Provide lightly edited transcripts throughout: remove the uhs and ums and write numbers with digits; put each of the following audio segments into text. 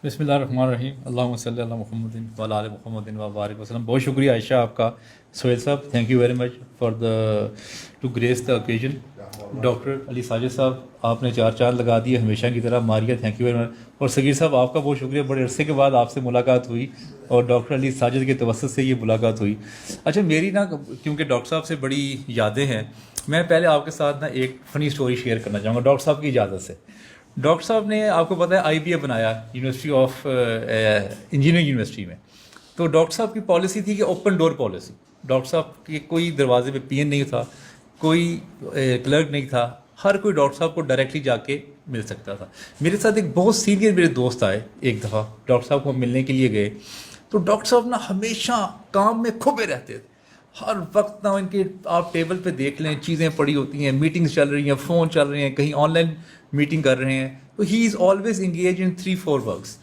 بسم اللہ الرحمن الرحیم، اللہم صلی علی محمد وعلی آل محمد وبارک وسلم۔ بہت شکریہ عائشہ آپ کا، Sohail sahab, thank you very much for to grace the occasion. Doctor Ali Sajid sahab, آپ نے چار چاند لگا دیے ہمیشہ کی طرح، ماریہ تھینک یو ویری مچ۔ اور صغیر صاحب، آپ کا بہت شکریہ، بڑے عرصے کے بعد آپ سے ملاقات ہوئی اور ڈاکٹر علی ساجد کے توسط سے یہ ملاقات ہوئی۔ اچھا، میری نا کیونکہ ڈاکٹر صاحب سے بڑی یادیں ہیں، میں پہلے آپ کے ساتھ نا ایک فنی اسٹوری شیئر کرنا چاہوں گا ڈاکٹر صاحب کی اجازت سے۔ ڈاکٹر صاحب نے، آپ کو پتہ ہے، آئی بی اے بنایا یونیورسٹی آف انجینئرنگ یونیورسٹی میں۔ تو ڈاکٹر صاحب کی پالیسی تھی کہ اوپن ڈور پالیسی۔ ڈاکٹر صاحب کے کوئی دروازے پہ پی این نہیں تھا، کوئی کلرک نہیں تھا، ہر کوئی ڈاکٹر صاحب کو ڈائریکٹلی جا کے مل سکتا تھا۔ میرے ساتھ ایک بہت سینئر میرے دوست آئے ایک دفعہ، ڈاکٹر صاحب کو ملنے کے لیے گئے، تو ڈاکٹر صاحب نا ہمیشہ کام میں کھپے رہتے تھے، ہر وقت نا ان کے، آپ ٹیبل پہ دیکھ لیں چیزیں پڑی ہوتی ہیں، میٹنگز چل رہی ہیں، فون چل رہے ہیں، کہیں آن لائن میٹنگ کر رہے ہیں، تو he is always engage in 3-4 works.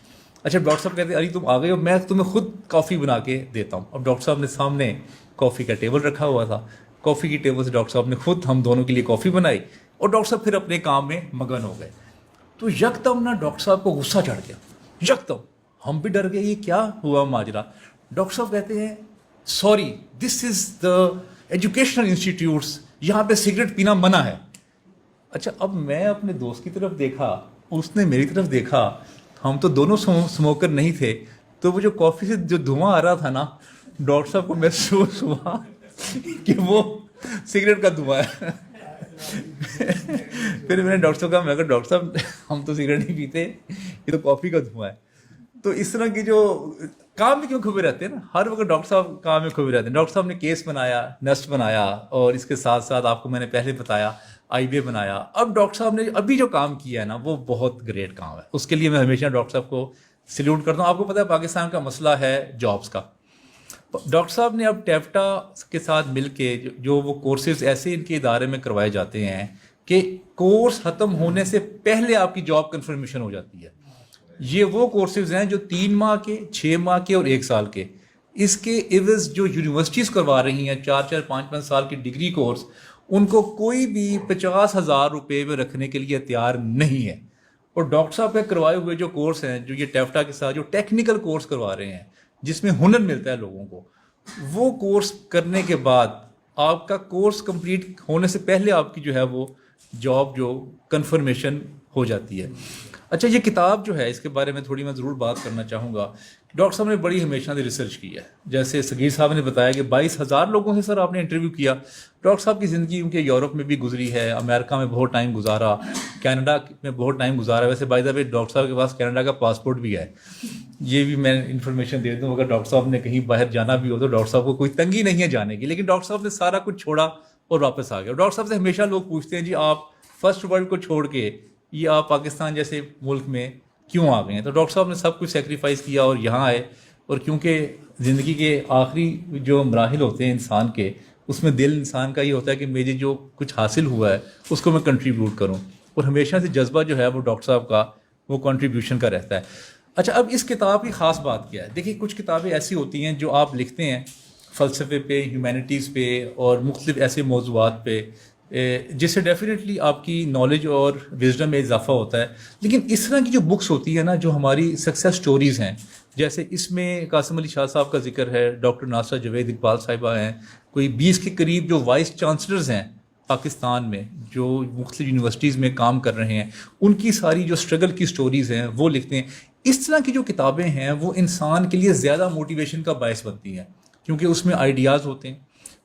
اچھا، ڈاکٹر صاحب کہتے ہیں علی تم آ گئے ہو، میں تمہیں خود کافی بنا کے دیتا ہوں۔ اب ڈاکٹر صاحب نے سامنے کافی کا ٹیبل رکھا ہوا تھا، کافی کی ٹیبل سے ڈاکٹر صاحب نے خود ہم دونوں کے لیے کافی بنائی، اور ڈاکٹر صاحب پھر اپنے کام میں مگن ہو گئے۔ تو یکدم نا ڈاکٹر صاحب کو غصہ چڑھ گیا، یکدم ہم بھی ڈر گئے، یہ کیا ہوا ماجرا۔ ڈاکٹر صاحب کہتے ہیں sorry, this is the educational institutes, یہاں پہ سگریٹ پینا منع ہے۔ اچھا، اب میں اپنے دوست کی طرف دیکھا، اس نے میری طرف دیکھا، ہم تو دونوں اسموکر نہیں تھے، تو وہ جو کافی سے جو دھواں آ رہا تھا نا، ڈاکٹر صاحب کو محسوس ہوا کہ وہ سگریٹ کا دھواں ہے۔ پھر میں نے ڈاکٹر صاحب کہا، میں کہا ڈاکٹر صاحب ہم تو سگریٹ نہیں پیتے، یہ تو کافی کا دھواں ہے۔ تو اس طرح کی جو کام میں کیوں کھبے رہتے ہیں نا، ہر وقت ڈاکٹر صاحب کام میں کھبے رہتے ہیں۔ ڈاکٹر صاحب نے کیس بنایا، نسٹ بنایا، اور اس کے ساتھ ساتھ آپ کو میں نے پہلے بتایا آئی بی اے بنایا۔ اب ڈاکٹر صاحب نے ابھی جو کام کیا ہے نا، وہ بہت گریٹ کام ہے، اس کے لیے میں ہمیشہ ڈاکٹر صاحب کو سیلیوٹ کرتا ہوں۔ آپ کو پتہ ہے پاکستان کا مسئلہ ہے جابس کا۔ ڈاکٹر صاحب نے اب ٹیفٹا کے ساتھ مل کے جو وہ کورسز ایسے ان کے ادارے میں کروائے جاتے ہیں کہ کورس ختم ہونے سے پہلے آپ کی جاب کنفرمیشن ہو جاتی ہے۔ یہ وہ کورسز ہیں جو 3 ماہ کے، 6 ماہ کے اور 1 سال کے۔ اس کے عوض جو یونیورسٹیز کروا رہی ہیں 4-4 5-5 سال کی ڈگری کورس، ان کو کوئی بھی 50,000 روپے میں رکھنے کے لیے تیار نہیں ہے۔ اور ڈاکٹر صاحب کے کروائے ہوئے جو کورس ہیں، جو یہ ٹیفٹا کے ساتھ جو ٹیکنیکل کورس کروا رہے ہیں، جس میں ہنر ملتا ہے لوگوں کو، وہ کورس کرنے کے بعد آپ کا کورس کمپلیٹ ہونے سے پہلے آپ کی جو ہے وہ جاب جو کنفرمیشن ہو جاتی ہے۔ اچھا، یہ کتاب جو ہے، اس کے بارے میں تھوڑی میں ضرور بات کرنا چاہوں گا۔ ڈاکٹر صاحب نے بڑی ہمیشہ سے ریسرچ کی ہے، جیسے صغیر صاحب نے بتایا کہ 22,000 لوگوں سے سر آپ نے انٹرویو کیا۔ ڈاکٹر صاحب کی زندگی ان کے یورپ میں بھی گزری ہے، امریکہ میں بہت ٹائم گزارا، کینیڈا میں بہت ٹائم گزارا۔ ویسے بائی دا وے ڈاکٹر صاحب کے پاس کینیڈا کا پاسپورٹ بھی ہے، یہ بھی میں انفارمیشن دے دوں۔ اگر ڈاکٹر صاحب نے کہیں باہر جانا بھی ہو تو ڈاکٹر صاحب کو کوئی تنگی نہیں ہے جانے کی، لیکن ڈاکٹر صاحب نے سارا کچھ چھوڑا اور واپس آ گیا۔ ڈاکٹر صاحب سے ہمیشہ لوگ پوچھتے ہیں جی آپ فرسٹ ورلڈ کو چھوڑ کے یہ آپ پاکستان جیسے ملک میں کیوں آ گئے ہیں؟ تو ڈاکٹر صاحب نے سب کچھ سیکریفائس کیا اور یہاں آئے۔ اور کیونکہ زندگی کے آخری جو مراحل ہوتے ہیں انسان کے، اس میں دل انسان کا یہ ہوتا ہے کہ میری جو کچھ حاصل ہوا ہے اس کو میں کنٹریبیوٹ کروں، اور ہمیشہ سے جذبہ جو ہے وہ ڈاکٹر صاحب کا وہ کنٹریبیوشن کا رہتا ہے۔ اچھا، اب اس کتاب کی خاص بات کیا ہے؟ دیکھیے، کچھ کتابیں ایسی ہوتی ہیں جو آپ لکھتے ہیں فلسفے پہ، ہیومینٹیز پہ، اور مختلف ایسے موضوعات پہ، جس سے ڈیفینیٹلی آپ کی نالج اور وزڈم میں اضافہ ہوتا ہے۔ لیکن اس طرح کی جو بکس ہوتی ہیں نا، جو ہماری سکسیس سٹوریز ہیں، جیسے اس میں قاسم علی شاہ صاحب کا ذکر ہے، ڈاکٹر ناصرہ جاوید اقبال صاحبہ ہیں، کوئی 20 کے قریب جو وائس چانسلرز ہیں پاکستان میں، جو مختلف یونیورسٹیز میں کام کر رہے ہیں، ان کی ساری جو اسٹرگل کی سٹوریز ہیں وہ لکھتے ہیں۔ اس طرح کی جو کتابیں ہیں وہ انسان کے لیے زیادہ موٹیویشن کا باعث بنتی ہیں، کیونکہ اس میں آئیڈیاز ہوتے ہیں،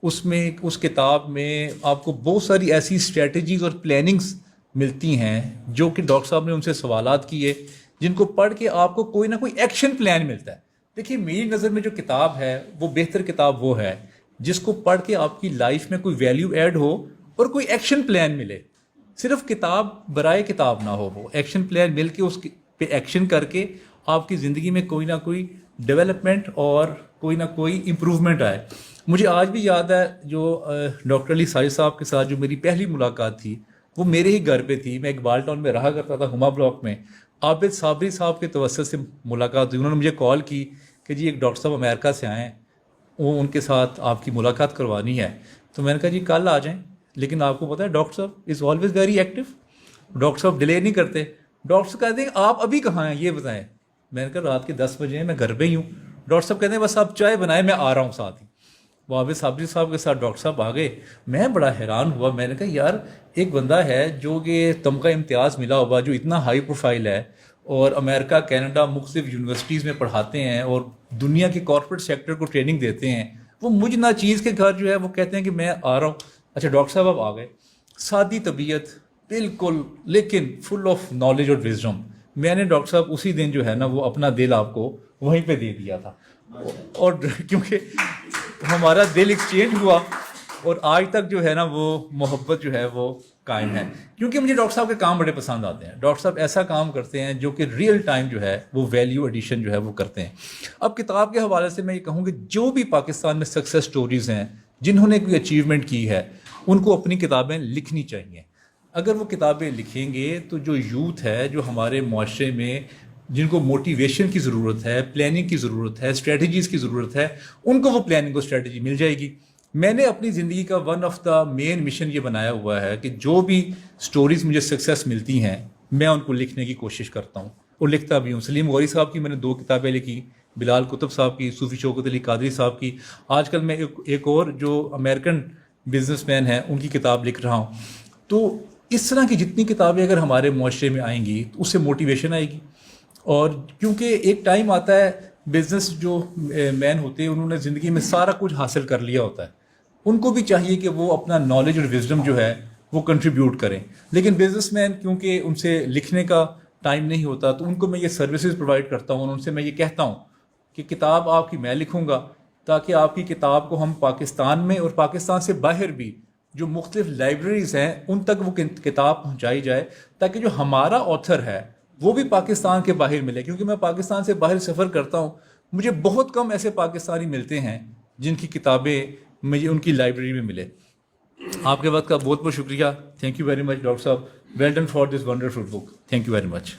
اس میں اس کتاب میں آپ کو بہت ساری ایسی اسٹریٹجیز اور پلاننگز ملتی ہیں جو کہ ڈاکٹر صاحب نے ان سے سوالات کیے، جن کو پڑھ کے آپ کو کوئی نہ کوئی ایکشن پلان ملتا ہے۔ دیکھیے، میری نظر میں جو کتاب ہے وہ بہتر کتاب وہ ہے جس کو پڑھ کے آپ کی لائف میں کوئی ویلیو ایڈ ہو اور کوئی ایکشن پلان ملے۔ صرف کتاب برائے کتاب نہ ہو، وہ ایکشن پلان مل کے اس پہ ایکشن کر کے آپ کی زندگی میں کوئی نہ کوئی ڈیولپمنٹ اور کوئی نہ کوئی امپروومنٹ آئے۔ مجھے آج بھی یاد ہے جو ڈاکٹر علی ساجد صاحب کے ساتھ جو میری پہلی ملاقات تھی، وہ میرے ہی گھر پہ تھی۔ میں اقبال ٹاؤن میں رہا کرتا تھا، ہما بلاک میں۔ عابد صابری صاحب کے توسط سے ملاقات ہوئی۔ انہوں نے مجھے کال کی کہ جی ایک ڈاکٹر صاحب امریکہ سے آئے ہیں، وہ ان کے ساتھ آپ کی ملاقات کروانی ہے۔ تو میں نے کہا جی کل آ جائیں، لیکن آپ کو پتہ ہے ڈاکٹر صاحب is always very active, doctor صاحب ڈیلے نہیں کرتے۔ ڈاکٹر صاحب کہتے ہیں آپ ابھی کہاں ہیں یہ بتائیں، میں نے کہا رات کے 10 بجے ہیں, میں گھر پہ ہی ہوں. ڈاکٹر صاحب کہتے ہیں بس آپ چائے بنائیں, میں آ رہا ہوں ساتھ ہی. وہ عابد صابری صاحب کے ساتھ ڈاکٹر صاحب آ گئے. میں بڑا حیران ہوا, میں نے کہا یار ایک بندہ ہے جو کہ تمغہ امتیاز ملا ہوا, جو اتنا ہائی پروفائل ہے اور امریکہ کینیڈا مختلف یونیورسٹیز میں پڑھاتے ہیں اور دنیا کے کارپوریٹ سیکٹر کو ٹریننگ دیتے ہیں, وہ مجھ نہ چیز کے گھر جو ہے وہ کہتے ہیں کہ میں آ رہا ہوں. اچھا ڈاکٹر صاحب آپ آ گئے, سادی طبیعت بالکل, لیکن فل آف نالج اور وزڈم. میں نے ڈاکٹر صاحب اسی دن جو ہے نا وہ اپنا دل آپ کو وہیں پہ دے دیا تھا, اور کیونکہ ہمارا دل ایکسچینج ہوا اور آج تک جو ہے نا وہ محبت جو ہے وہ قائم ہے. کیونکہ مجھے ڈاکٹر صاحب کے کام بڑے پسند آتے ہیں. ڈاکٹر صاحب ایسا کام کرتے ہیں جو کہ ریئل ٹائم جو ہے وہ ویلیو ایڈیشن جو ہے وہ کرتے ہیں. اب کتاب کے حوالے سے میں یہ کہوں کہ جو بھی پاکستان میں سکسیس سٹوریز ہیں جنہوں نے کوئی اچیومنٹ کی ہے, ان کو اپنی کتابیں لکھنی چاہیے. اگر وہ کتابیں لکھیں گے تو جو یوتھ ہے جو ہمارے معاشرے میں جن کو موٹیویشن کی ضرورت ہے, پلاننگ کی ضرورت ہے, اسٹریٹجیز کی ضرورت ہے, ان کو وہ پلاننگ اور اسٹریٹجی مل جائے گی. میں نے اپنی زندگی کا one of the main mission یہ بنایا ہوا ہے کہ جو بھی سٹوریز مجھے سکسیس ملتی ہیں میں ان کو لکھنے کی کوشش کرتا ہوں اور لکھتا بھی ہوں. سلیم غوری صاحب کی میں نے 2 کتابیں لکھی, بلال کتب صاحب کی, صوفی شوکت علی قادری صاحب کی. آج کل میں ایک اور جو امریکن بزنس مین ہیں ان کی کتاب لکھ رہا ہوں. تو اس طرح کی جتنی کتابیں اگر ہمارے معاشرے میں آئیں گی تو اس سے موٹیویشن آئے گی. اور کیونکہ ایک ٹائم آتا ہے بزنس جو مین ہوتے ہیں انہوں نے زندگی میں سارا کچھ حاصل کر لیا ہوتا ہے, ان کو بھی چاہیے کہ وہ اپنا نالج اور وزڈم جو ہے وہ کنٹریبیوٹ کریں. لیکن بزنس مین کیونکہ ان سے لکھنے کا ٹائم نہیں ہوتا تو ان کو میں یہ سروسز پرووائڈ کرتا ہوں, ان سے میں یہ کہتا ہوں کہ کتاب آپ کی میں لکھوں گا تاکہ آپ کی کتاب کو ہم پاکستان میں اور پاکستان سے باہر بھی جو مختلف لائبریریز ہیں ان تک وہ کتاب پہنچائی جائے, تاکہ جو ہمارا آتھر ہے وہ بھی پاکستان کے باہر ملے. کیونکہ میں پاکستان سے باہر سفر کرتا ہوں, مجھے بہت کم ایسے پاکستانی ملتے ہیں جن کی کتابیں مجھے ان کی لائبریری میں ملے. آپ کے وقت کا بہت بہت شکریہ. Thank you very much doctor sahab. Well done for this wonderful book. Thank you very much.